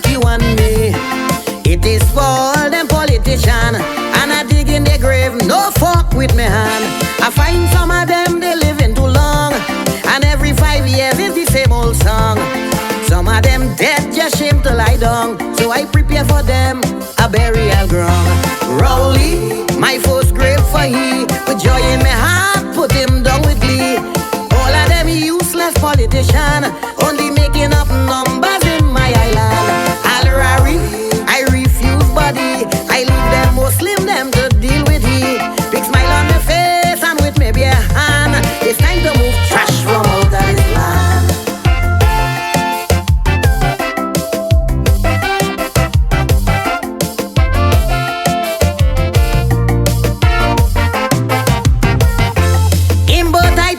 just you and me. It is for all them politicians, and I dig in their grave, no fuck with me hand. I find some of them, they living too long, and every 5 years is the same old song. Some of them dead, just shame to lie down, so I prepare for them a burial ground. Rowley, my first grave for he, with joy in my heart, put him down with glee. All of them useless politicians, only making up numbers in my island. Al-Rari, I refuse body, I leave them Muslim, them to deal with he. Big smile on my face and with me bare hand, it's time to move trash from out of this land.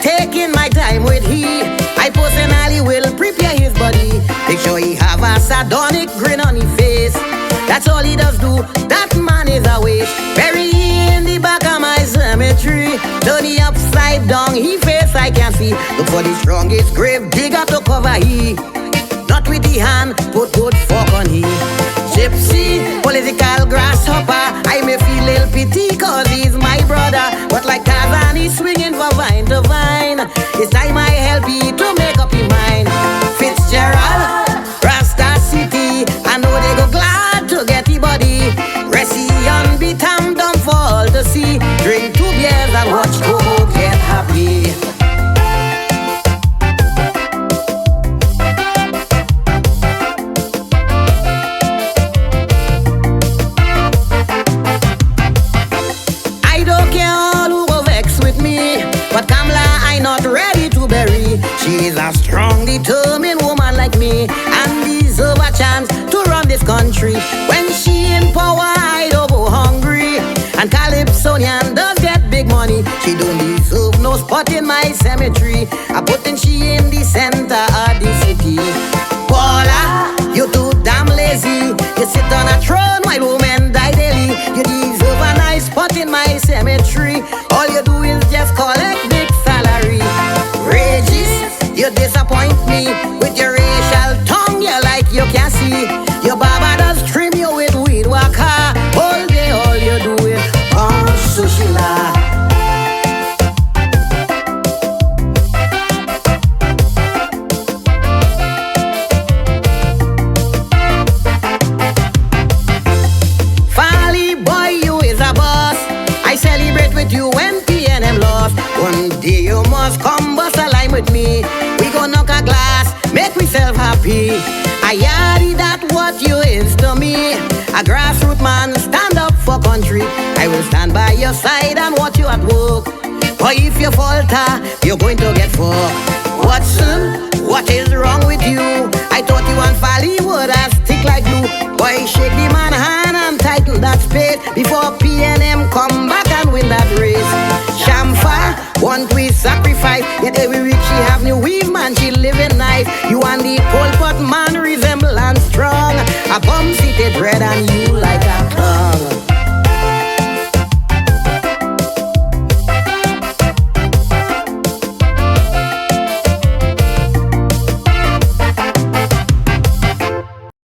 Taking my time with he, I personally will prepare his body. Make sure he have a sardonic grin on his face. That's all he does do, that man is a waste. Bury he in the back of my cemetery, turn he upside down, he face I can see. Look for the strongest grave digger to cover he. Not with the hand, put good fork on he. Gypsy, political grasshopper, I may feel little pity cause he's my brother. But like Tarzan, he's swinging from vine to vine. It's time I help you to make up your mind. Fitzgerald, Rasta City, I know they go glad to get the body. Resi on beat, I'm dumb for all to see. Drink 2 beers and watch Coco get happy. She is a strong, determined woman like me, and deserve a chance to run this country. When she in power, I don't go hungry. And Calypsonian does get big money. She don't deserve no spot in my cemetery. I putting she in the center of the city. Paula, you too damn lazy. You sit on a throne while women die daily. You deserve a nice spot in my cemetery. All you do is just collect big salary. Regis, you disappoint me with your racial tongue, you like you can see. Your barber does trim you with weed waka. All day all you do is sushila. Fally boy, you is a boss. I celebrate with you when PNM lost. One day you must come bust a line with me. We gon' knock a glass, make myself happy. I yadi that what you is to me. A grassroots man, stand up for country. I will stand by your side and watch you at work. Or if you falter, you're going to get fucked. Watson, what is wrong with you? I thought you and Fally would have stick like glue. Boy, shake the man hand and tighten that space before PNM come back and win that race. Shamfa, one twist sacrifice, yet every week she have new weave, man, she living nice. You and the cold pot man resemble and strong. A bum seated red and you